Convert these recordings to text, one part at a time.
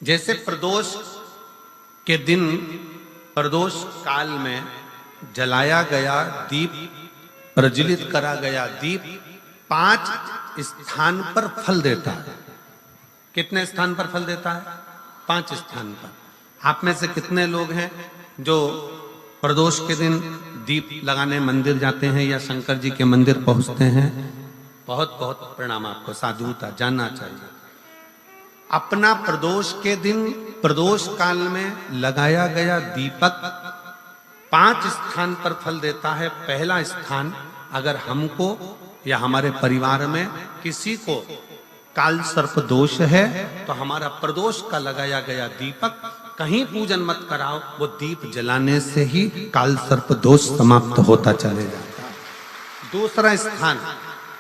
जैसे प्रदोष के दिन प्रदोष काल में जलाया गया दीप, प्रज्वलित करा गया दीप 5 स्थान पर फल देता है। कितने स्थान पर फल देता है? 5 स्थान पर। आप में से कितने लोग हैं जो प्रदोष के दिन दीप लगाने मंदिर जाते हैं या शंकर जी के मंदिर पहुंचते हैं? बहुत बहुत प्रणाम आपको, साधुता जानना चाहिए। अपना प्रदोष के दिन प्रदोष काल में लगाया गया दीपक 5 स्थान पर फल देता है। पहला स्थान, अगर हमको या हमारे परिवार में किसी को काल सर्प दोष है तो हमारा प्रदोष का लगाया गया दीपक कहीं पूजन मत कराओ, वो दीप जलाने से ही काल सर्प दोष समाप्त होता चले जाता है। दूसरा स्थान,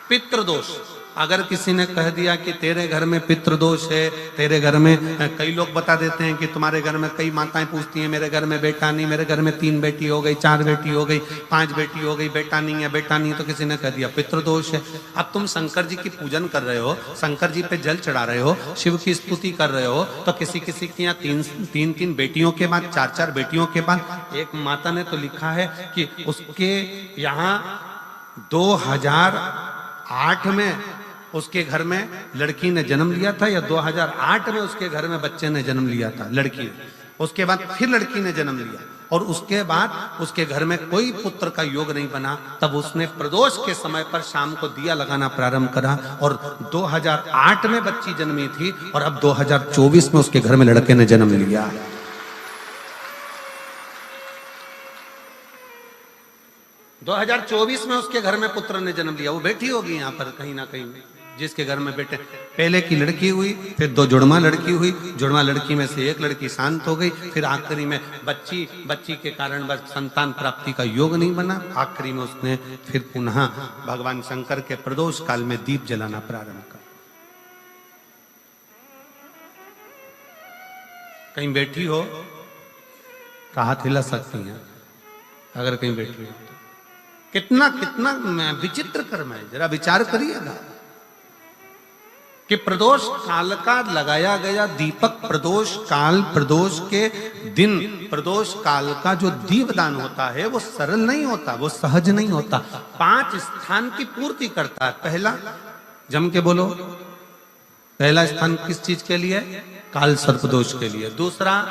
पितृदोष। अगर किसी ने कह दिया कि तेरे घर में पितृदोष है, तेरे घर में, कई लोग बता देते हैं कि तुम्हारे घर में, कई माताएं पूछती हैं मेरे घर में बेटा नहीं, मेरे घर में 3 बेटी हो गई, 4 बेटी हो गई, 5 बेटी हो गई, बेटा नहीं है, बेटा नहीं, तो किसी ने कह दिया पितृदोष है। अब तुम शंकर जी की पूजन कर रहे हो, शंकर जी पे जल चढ़ा रहे हो, शिव की स्तुति कर रहे हो, तो किसी किसी की यहाँ 3 बेटियों के बाद, 4 बेटियों के बाद, एक माता ने तो लिखा है कि उसके यहाँ 2008 में उसके घर में लड़की ने जन्म लिया था, या 2008 में उसके घर में बच्चे ने जन्म लिया था, लड़की ने। उसके बाद फिर लड़की ने जन्म लिया और उसके बाद उसके घर में कोई पुत्र का योग नहीं बना। तब उसने प्रदोष के समय पर शाम को दिया लगाना प्रारंभ करा और 2008 में बच्ची जन्मी थी और अब 2024 में उसके घर में लड़के ने जन्म लिया। दो 2024 में उसके घर में पुत्र ने जन्म लिया। वो बेटी होगी यहाँ पर कहीं ना कहीं, जिसके घर में बेटे। पहले की लड़की हुई, फिर 2 जुड़वा लड़की हुई, जुड़वा लड़की में से एक लड़की शांत हो गई, फिर आखिरी में बच्ची के कारण बस संतान प्राप्ति का योग नहीं बना। आखिरी में उसने फिर पुनः भगवान शंकर के प्रदोष काल में दीप जलाना प्रारंभ कर। कहीं बैठी हो तो हाथ हिला सकती हैं, अगर कहीं बैठी हो। कितना कितना विचित्र कर्म है, जरा विचार करिएगा कि प्रदोष काल का लगाया गया दीपक, प्रदोष काल, प्रदोष के दिन प्रदोष काल का जो दीपदान होता है वो सरल नहीं होता, वो सहज नहीं होता। 5 स्थान की पूर्ति करता है। पहला, जम के बोलो, पहला स्थान किस चीज के लिए? काल सर्प दोष के लिए। दूसरा,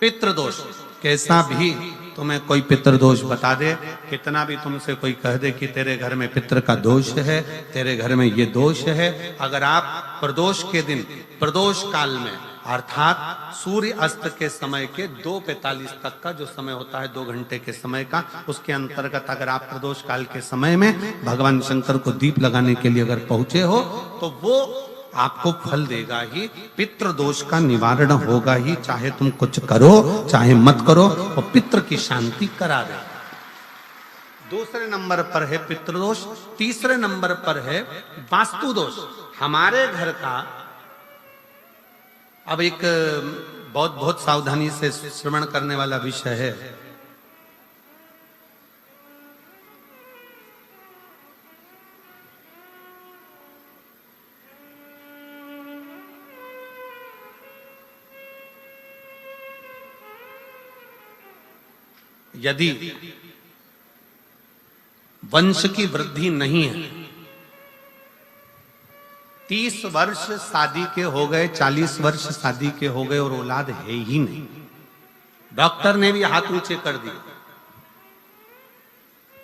पितृदोष। कैसा भी तुम्हें कोई पितृदोष बता दे, कितना भी तुमसे कोई कह दे कि तेरे घर में पितृ का दोष है, तेरे घर में ये दोष है, अगर आप प्रदोष के दिन प्रदोष काल में, अर्थात सूर्य अस्त के समय के 2:45 तक का जो समय होता है, 2 घंटे के समय का, उसके अंतर्गत अगर आप प्रदोष काल के समय में भगवान शंकर को दीप लगाने के लिए अगर पहुंचे हो तो वो आपको फल देगा ही, पितृदोष का निवारण होगा ही। चाहे तुम कुछ करो चाहे मत करो, वो पितृ की शांति करा दे। दूसरे नंबर पर है पितृदोष। तीसरे नंबर पर है वास्तु दोष। हमारे घर का, अब एक बहुत सावधानी से श्रवण करने वाला विषय है। यदि वंश की वृद्धि नहीं है, 30 वर्ष शादी के हो गए, 40 वर्ष शादी के हो गए और औलाद है ही नहीं, डॉक्टर ने भी हाथ ऊंचे कर दिए,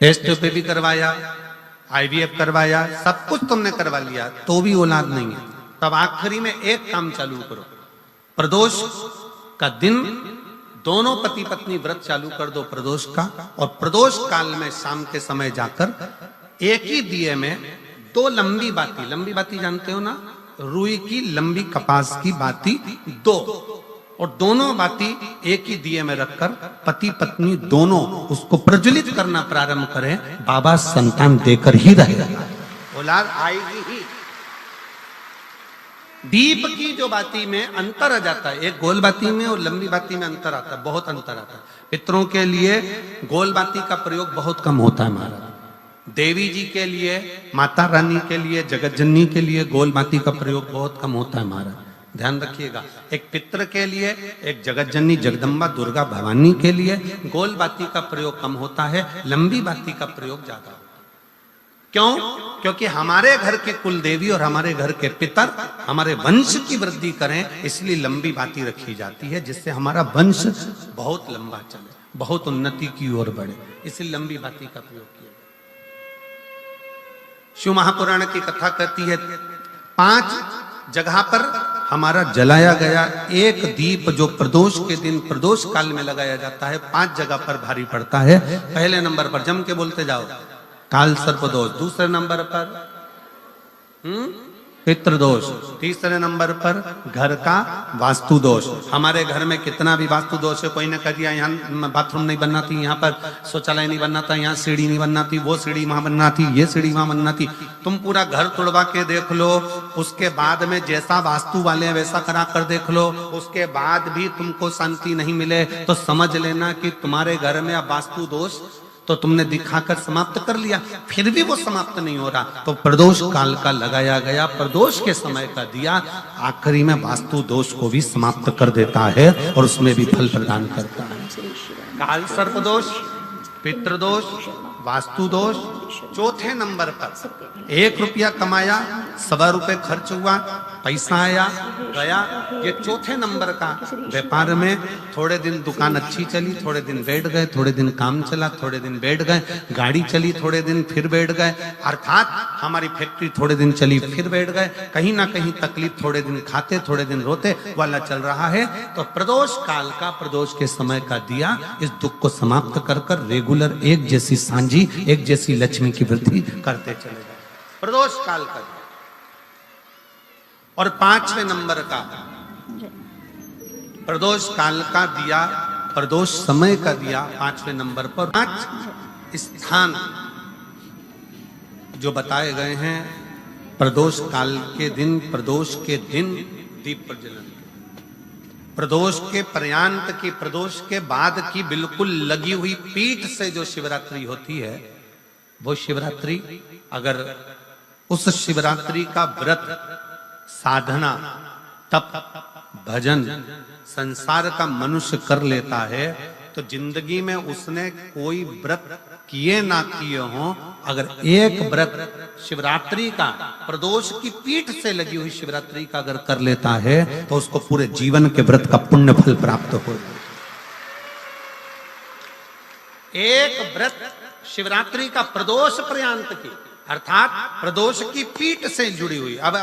टेस्ट पे भी करवाया, IVF करवाया, सब कुछ तुमने करवा लिया, तो भी औलाद नहीं है, तब आखिरी में एक काम चालू करो। प्रदोष का दिन दोनों पति पत्नी व्रत चालू कर दो प्रदोष का, और प्रदोष काल में शाम के समय जाकर एक ही दिए में 2 लंबी बाती जानते हो ना, रुई की लंबी कपास की बाती 2, और दोनों बाती एक ही दिए में रखकर पति पत्नी दोनों उसको प्रज्वलित करना प्रारंभ करें। बाबा संतान देकर ही रहेगा, औलाद आएगी ही। दीप की जो बाती में अंतर आ जाता है, एक गोल बाती में और लंबी बाती में अंतर आता है, बहुत अंतर आता है। पितरों के लिए गोल बाती का प्रयोग बहुत कम होता है महाराज। देवी जी के लिए, माता रानी के लिए, जगत जननी के लिए गोल बाती का प्रयोग बहुत कम होता है महाराज। ध्यान रखिएगा। एक पितृ के लिए, एक जगत जननी जगदम्बा दुर्गा भवानी के लिए गोल बाती का प्रयोग कम होता है, लंबी बाती का प्रयोग ज्यादा होता है। क्यों? क्योंकि हमारे घर के कुल देवी और हमारे घर के पितर हमारे वंश की वृद्धि करें, इसलिए लंबी बाती रखी जाती है, जिससे हमारा वंश बहुत लंबा चले, बहुत उन्नति की ओर बढ़े, इसलिए लंबी बाती का प्रयोग किया। शिव महापुराण की कथा कहती है 5 जगह पर हमारा जलाया गया एक दीप जो प्रदोष के दिन प्रदोष काल में लगाया जाता है, 5 जगह पर भारी पड़ता है। पहले नंबर पर जम के बोलते जाओ, काल सर्प दोष। दूसरे नंबर पर पितृ दोष। तीसरे नंबर पर घर का वास्तु दोष। हमारे घर में कितना भी वास्तु दोष है, कोई ने कह दिया यहाँ बाथरूम नहीं बनना थी, यहाँ पर शौचालय नहीं बनना था, यहाँ सीढ़ी नहीं बनना थी, वो सीढ़ी वहां बनना थी, ये सीढ़ी वहां बनना थी। तुम पूरा घर तुड़वा के देख लो, उसके बाद में जैसा वास्तु वाले हैं वैसा करा कर देख लो, उसके बाद भी तुमको शांति नहीं मिले तो समझ लेना कि तुम्हारे घर में अब वास्तु दोष तो तुमने दिखाकर समाप्त कर लिया, फिर भी वो समाप्त नहीं हो रहा, तो प्रदोष काल का लगाया गया प्रदोष के समय का दिया आखिरी में वास्तु दोष को भी समाप्त कर देता है और उसमें भी फल प्रदान करता है। काल सर्प दोष, पितृदोष, वास्तु दोष। चौथे नंबर पर 1 रुपया कमाया, 1.25 रुपये खर्च हुआ, पैसा आया गया। ये चौथे नंबर का व्यापार में थोड़े दिन दुकान अच्छी चली, थोड़े दिन बैठ गए, थोड़े दिन काम चला, थोड़े दिन बैठ गए, गाड़ी चली थोड़े दिन फिर बैठ गए, अर्थात हमारी फैक्ट्री थोड़े दिन चली फिर बैठ गए, कहीं ना कहीं तकलीफ, थोड़े दिन खाते थोड़े दिन रोते वाला चल रहा है। तो प्रदोष काल का प्रदोष के समय का दिया इस दुख को समाप्त कर कर रेगुलर एक जैसी सांझी, एक जैसी लक्ष्मी की वृद्धि करते चले गए। प्रदोष काल का। और 5वें नंबर का प्रदोष काल का दिया, प्रदोष समय का दिया 5वें नंबर पर 5 स्थान जो बताए गए हैं प्रदोष काल के दिन, प्रदोष के दिन दीप प्रज्वलन, प्रदोष के पर्यांत की, प्रदोष के बाद की बिल्कुल लगी हुई पीठ से जो शिवरात्रि होती है, वो शिवरात्रि अगर उस शिवरात्रि का व्रत, साधना, तप, भजन, संसार का मनुष्य कर लेता है तो जिंदगी में उसने कोई व्रत किए ना किए हो, अगर एक व्रत शिवरात्रि का, प्रदोष की पीठ से लगी हुई शिवरात्रि का अगर कर लेता है तो उसको पूरे जीवन के व्रत का पुण्य फल प्राप्त हो। एक व्रत शिवरात्रि का प्रदोष पर्यंत की, अर्थात प्रदोष की पीठ से जुड़ी हुई। अब